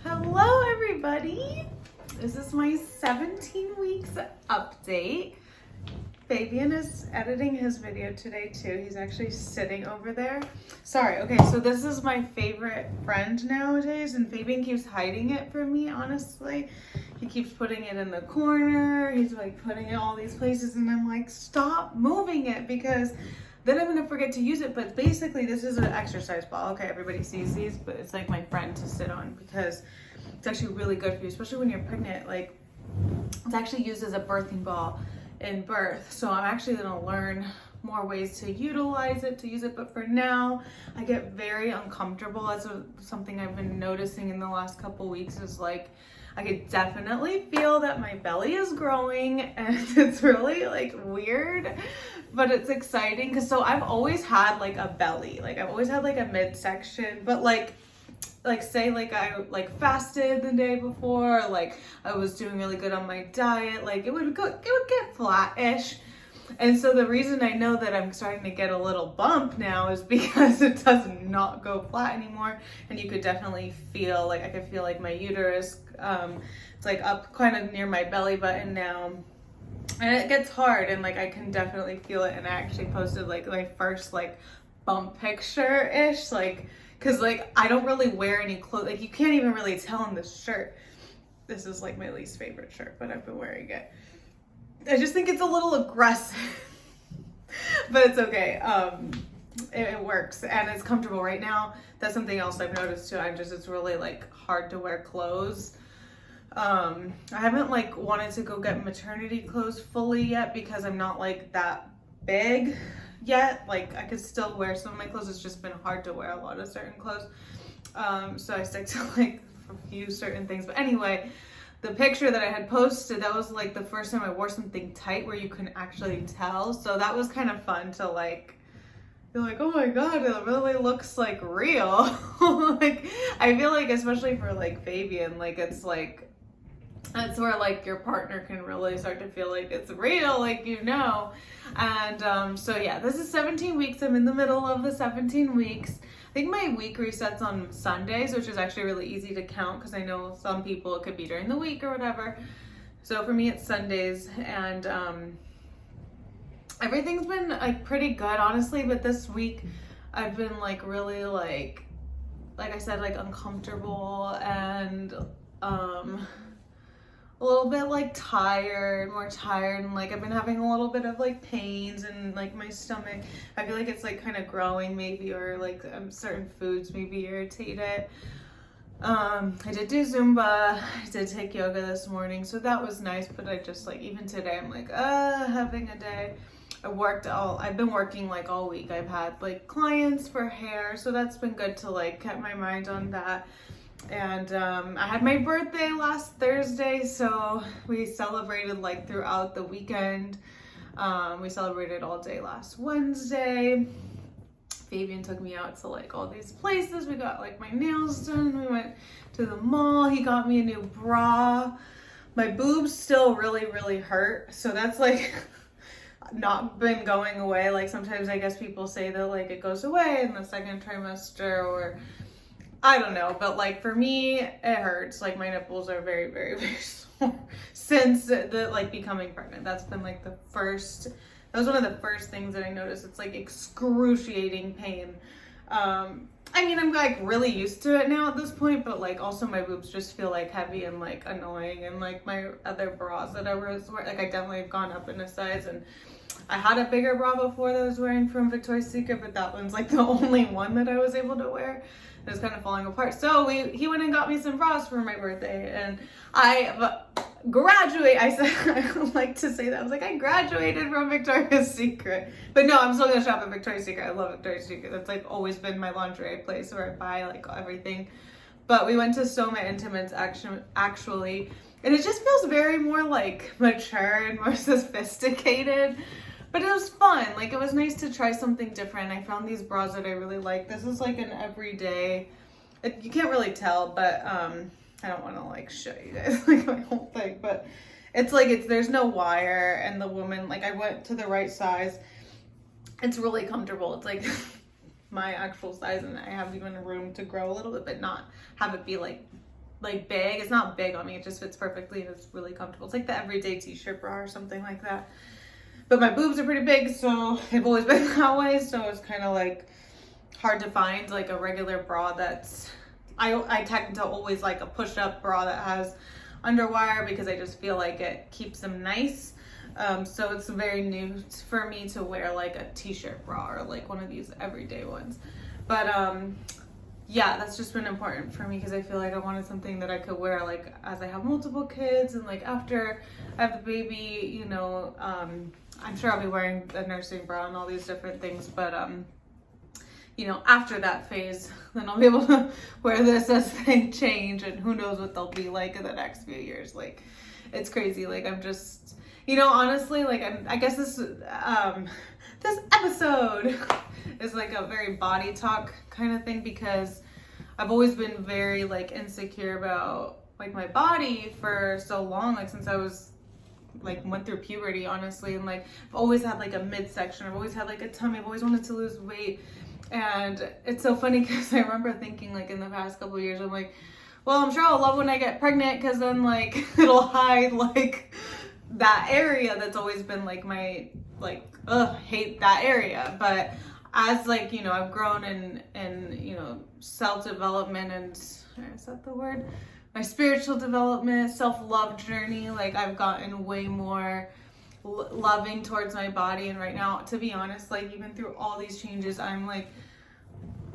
Hello everybody! This is my 17 weeks update. Fabian is editing his video today too. He's actually sitting over there. Sorry, okay, so this is my favorite friend nowadays and Fabian keeps hiding it from me, honestly. He keeps putting it in the corner. He's like putting it all these places and I'm like, stop moving it because then I'm gonna forget to use it. But basically this is an exercise ball. Okay, everybody sees these, but it's like my friend to sit on because it's actually really good for you, especially when you're pregnant. Like, it's actually used as a birthing ball in birth. So I'm actually gonna learn more ways to utilize it, to use it. But for now, I get very uncomfortable. That's something I've been noticing in the last couple weeks is like, I could definitely feel that my belly is growing and it's really like weird, but it's exciting. Cause so I've always had like a belly, like I've always had like a midsection, but like say like I like fasted the day before, like I was doing really good on my diet, like it would get flat-ish. And so the reason I know that I'm starting to get a little bump now is because it does not go flat anymore. And you could definitely feel like, I could feel like my uterus, it's like up kind of near my belly button now. And it gets hard and like I can definitely feel it. And I actually posted like my first like bump picture-ish, like, cause like I don't really wear any clothes, like you can't even really tell in this shirt. This is like my least favorite shirt, but I've been wearing it. I just think it's a little aggressive, but it's okay. It works and it's comfortable right now. That's something else I've noticed too. It's really like hard to wear clothes. I haven't like wanted to go get maternity clothes fully yet because I'm not like that big yet. Like I could still wear some of my clothes. It's just been hard to wear a lot of certain clothes. So I stick to like a few certain things. But anyway, the picture that I had posted, that was like the first time I wore something tight where you can actually tell. So that was kind of fun to like, you're like, oh my God, it really looks like real. Like, I feel like, especially for like Fabian, like it's like, that's where like your partner can really start to feel like it's real, like, you know. And so yeah, this is 17 weeks. I'm in the middle of the 17 weeks. I think my week resets on Sundays, which is actually really easy to count because I know some people it could be during the week or whatever. So for me, it's Sundays, and everything's been like pretty good, honestly. But this week, I've been like really like I said, like uncomfortable and a little bit like more tired, and like I've been having a little bit of like pains and like my stomach. I feel like it's like kind of growing maybe, or like certain foods maybe irritate it. I did do Zumba, I did take yoga this morning, so that was nice, but I just like, even today I'm like, having a day. I've been working like all week. I've had like clients for hair, so that's been good to like keep my mind on that. And I had my birthday last Thursday, so we celebrated like throughout the weekend. We celebrated all day last Wednesday. Fabian took me out to like all these places. We got like my nails done. We went to the mall. He got me a new bra. My boobs still really, really hurt. So that's like not been going away. Like sometimes I guess people say that like it goes away in the second trimester, or I don't know, but like for me, it hurts. Like my nipples are very, very, very sore since the like becoming pregnant. That's been like that was one of the first things that I noticed. It's like excruciating pain. I mean, I'm like really used to it now at this point, but like also my boobs just feel like heavy and like annoying, and like my other bras that I was wearing, like I definitely have gone up in a size, and I had a bigger bra before that I was wearing from Victoria's Secret, but that one's like the only one that I was able to wear. It was kind of falling apart. So he went and got me some bras for my birthday, and I graduate. I said, I like to say that. I was like, I graduated from Victoria's Secret. But no, I'm still gonna shop at Victoria's Secret. I love Victoria's Secret. That's like always been my lingerie place where I buy like everything. But we went to Soma Intimates actually, and it just feels very more like mature and more sophisticated. But it was fun. Like, it was nice to try something different. I found these bras that I really like. This is like an everyday, you can't really tell, but I don't want to like show you guys like my whole thing, but it's like, there's no wire, and the woman, like I went to the right size. It's really comfortable. It's like my actual size, and I have even room to grow a little bit, but not have it be like big. It's not big on me, it just fits perfectly and it's really comfortable. It's like the everyday t-shirt bra or something like that. But my boobs are pretty big, so they've always been that way, so it's kind of like hard to find like a regular bra that's, I tend to always like a push-up bra that has underwire because I just feel like it keeps them nice. So it's very new for me to wear like a t-shirt bra or like one of these everyday ones. But yeah, that's just been important for me because I feel like I wanted something that I could wear like as I have multiple kids, and like after I have the baby, you know, I'm sure I'll be wearing a nursing bra and all these different things, but you know, after that phase, then I'll be able to wear this as things change, and who knows what they'll be like in the next few years. Like, it's crazy. Like, I'm just, you know, honestly, like, I guess this episode is like a very body talk kind of thing, because I've always been very like insecure about like my body for so long, like since I was like went through puberty, honestly. And like I've always had like a midsection, I've always had like a tummy, I've always wanted to lose weight. And it's so funny because I remember thinking like in the past couple of years, I'm like, well, I'm sure I'll love when I get pregnant, because then like it'll hide like that area that's always been like my like hate that area. But as like, you know, I've grown in you know, self-development, and is that the word, my spiritual development, self-love journey, like I've gotten way more loving towards my body. And right now, to be honest, like even through all these changes, I'm like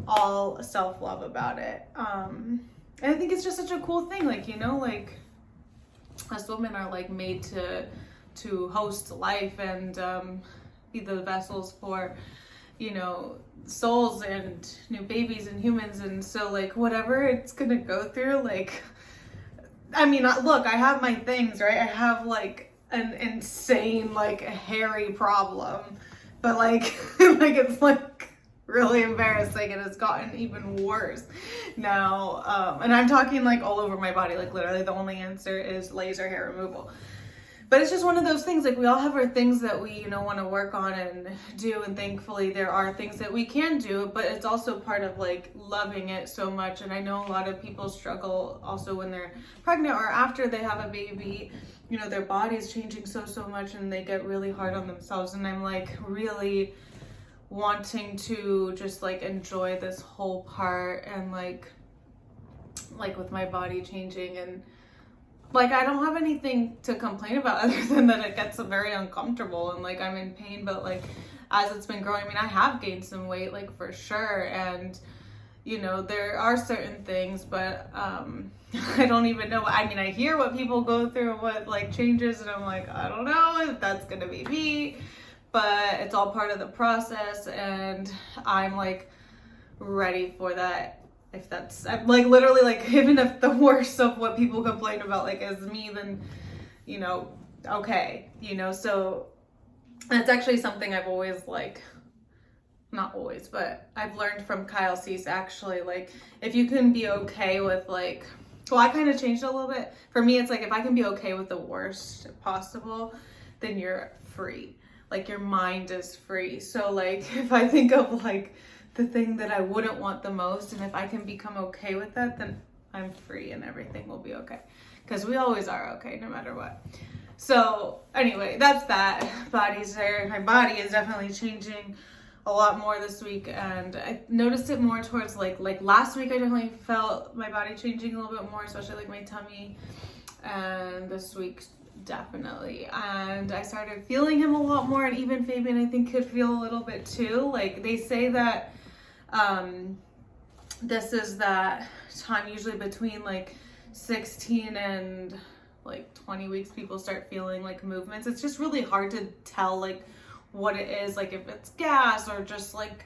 all self-love about it. And I think it's just such a cool thing, like, you know, like us women are like made to host life and be the vessels for, you know, souls and new babies and humans. And so like whatever it's gonna go through, like, I mean, look, I have my things, right? I have like an insane like hairy problem, but like like it's like really embarrassing, and it's gotten even worse now. And I'm talking like all over my body, like literally the only answer is laser hair removal. But it's just one of those things, like we all have our things that we, you know, want to work on and do, and thankfully there are things that we can do, but it's also part of like loving it so much. And I know a lot of people struggle also when they're pregnant or after they have a baby, you know, their body's changing so much, and they get really hard on themselves. And I'm like really wanting to just like enjoy this whole part, and like with my body changing, and like I don't have anything to complain about other than that it gets very uncomfortable and like I'm in pain. But like as it's been growing, I mean, I have gained some weight, like for sure, and you know, there are certain things, but I don't even know. I mean, I hear what people go through, what like changes, and I'm like, I don't know if that's gonna be me, but it's all part of the process, and I'm like ready for that. If that's, I'm like literally like, even if the worst of what people complain about like is me, then, you know, okay, you know. So that's actually something I've always like, not always, but I've learned from Kyle Cease, actually. Like if you can be okay with like, well, I kind of changed it a little bit. For me, it's like if I can be okay with the worst possible, then you're free. Like your mind is free. So like if I think of like the thing that I wouldn't want the most, and if I can become okay with that, then I'm free and everything will be okay. Because we always are okay, no matter what. So anyway, that's that. Body's there. My body is definitely changing a lot more this week, and I noticed it more towards like last week. I definitely felt my body changing a little bit more, especially like my tummy, and this week definitely. And I started feeling him a lot more, and even Fabian I think could feel a little bit too. Like they say that this is that time usually between like 16 and like 20 weeks people start feeling like movements. It's just really hard to tell like what it is, like if it's gas or just like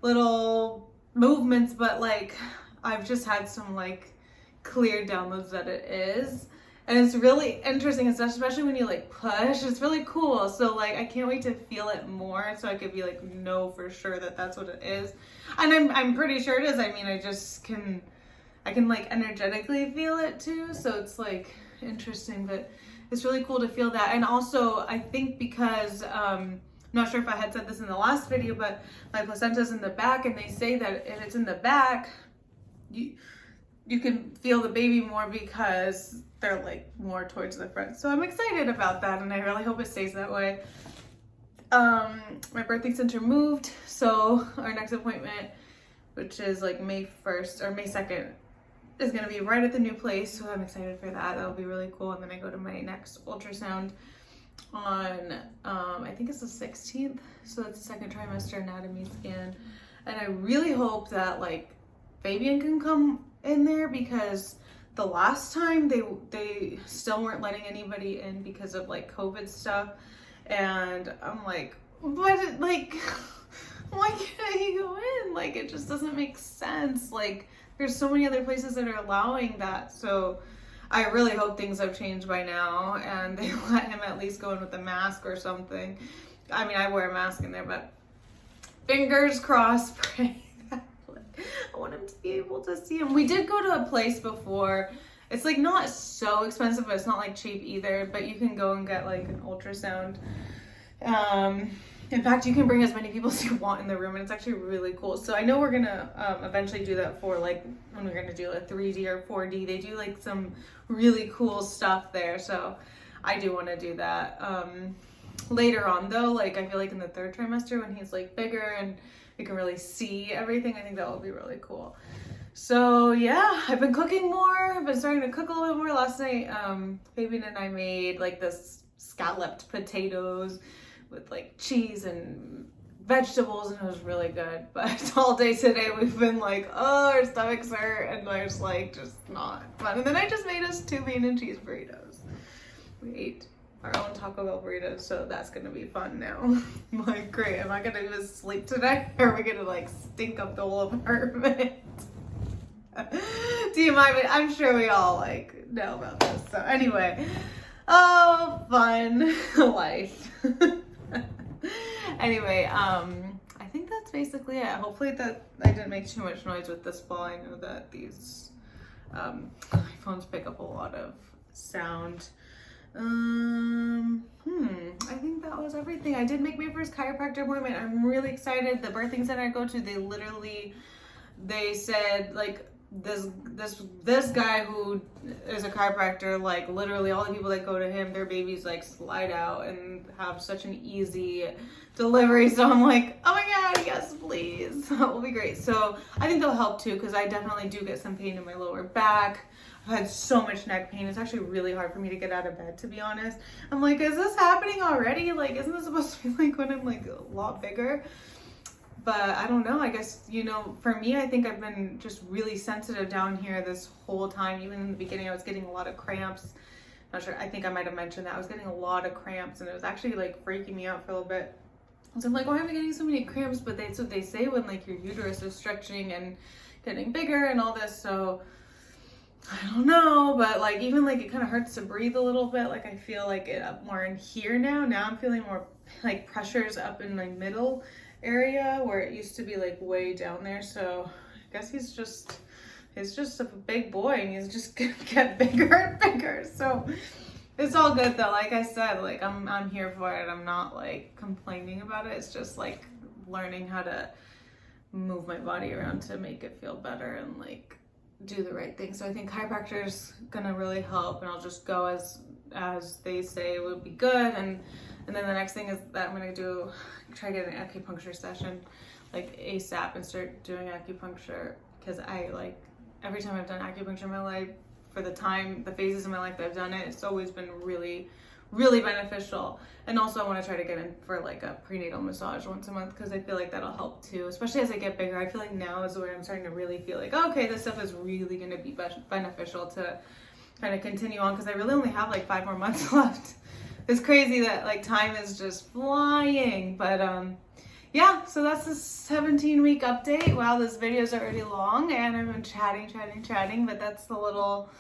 little movements, but like I've just had some like clear downloads that it is. And it's really interesting, especially when you like push. It's really cool. So like I can't wait to feel it more, so I could be like, no, for sure that that's what it is. And I'm pretty sure it is. I mean, I can like energetically feel it too. So it's like interesting, but it's really cool to feel that. And also I think because not sure if I had said this in the last video, but my placenta's in the back, and they say that if it's in the back, you can feel the baby more because they're like more towards the front. So I'm excited about that, and I really hope it stays that way. My birthing center moved, so our next appointment, which is like May 1st or May 2nd, is gonna be right at the new place. So I'm excited for that. That'll be really cool. And then I go to my next ultrasound on, I think it's the 16th. So that's the second trimester anatomy scan. And I really hope that like Fabian can come in there, because the last time they still weren't letting anybody in because of like COVID stuff. And I'm like, but like, why can't he go in? Like, it just doesn't make sense. Like, there's so many other places that are allowing that. So I really hope things have changed by now and they let him at least go in with a mask or something. I mean, I wear a mask in there, but fingers crossed, pray. I want him to be able to see him. We did go to a place before. It's like not so expensive, but it's not like cheap either. But you can go and get like an ultrasound. In fact, you can bring as many people as you want in the room, and it's actually really cool. So I know we're gonna eventually do that for like when we're gonna do a 3D or 4D. They do like some really cool stuff there. So I do want to do that. Later on though, like I feel like in the 3rd trimester when he's like bigger and we can really see everything, I think that will be really cool. So yeah, I've been cooking more. I've been starting to cook a little bit more. Last night, Fabian and I made like this scalloped potatoes with like cheese and vegetables, and it was really good. But all day today we've been like, oh, our stomachs hurt, and there's like just not fun. And then I just made us 2 bean and cheese burritos. We ate our own Taco Bell burritos, so that's gonna be fun now. I'm like, great, am I gonna even sleep tonight, or are we gonna like stink up the whole apartment? TMI, but I'm sure we all like know about this. So anyway, oh, fun life. Anyway, I think that's basically it. Hopefully that I didn't make too much noise with this ball. I know that these iPhones pick up a lot of sound. I think that was everything. I did make my first chiropractor appointment. I'm really excited. The birthing center I go to, they said like this guy who is a chiropractor, like literally all the people that go to him, their babies like slide out and have such an easy delivery. So I'm like, oh my god, yes please, that will be great. So I think that'll help too, because I definitely do get some pain in my lower back. I've had so much neck pain. It's actually really hard for me to get out of bed, to be honest. I'm like, is this happening already? Like, isn't this supposed to be like when I'm like a lot bigger? But I don't know. I guess, you know, for me, I think I've been just really sensitive down here this whole time. Even in the beginning, I was getting a lot of cramps. Not sure. I think I might have mentioned that. I was getting a lot of cramps, and it was actually like freaking me out for a little bit. So I'm like, why am I getting so many cramps? But that's what they say when like your uterus is stretching and getting bigger and all this. So I don't know, but like even like it kind of hurts to breathe a little bit. Like I feel like it up more in here now. Now I'm feeling more like pressures up in my middle area where it used to be like way down there. So I guess he's just a big boy, and he's just gonna get bigger and bigger. So it's all good though. Like I said, like I'm here for it. I'm not like complaining about it. It's just like learning how to move my body around to make it feel better and like do the right thing. So I think chiropractor's gonna really help, and I'll just go as they say would be good. And then the next thing is that I'm gonna try to get an acupuncture session like ASAP and start doing acupuncture, because I like every time I've done acupuncture in my life, for the phases in my life that I've done it, it's always been really, really beneficial. And also I want to try to get in for like a prenatal massage once a month, because I feel like that'll help too, especially as I get bigger. I feel like now is where I'm starting to really feel like, okay, this stuff is really going to be beneficial to kind of continue on, because I really only have like 5 more months left. It's crazy that like time is just flying. But yeah, so that's the 17-week update. Wow, this video is already long, and I've been chatting, but that's the little,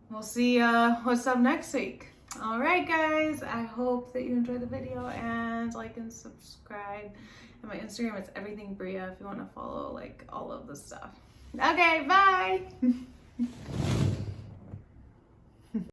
we'll see what's up next week. All right, guys, I hope that you enjoyed the video, and like and subscribe. And my Instagram is everything Bria if you want to follow like all of the stuff. Okay, bye.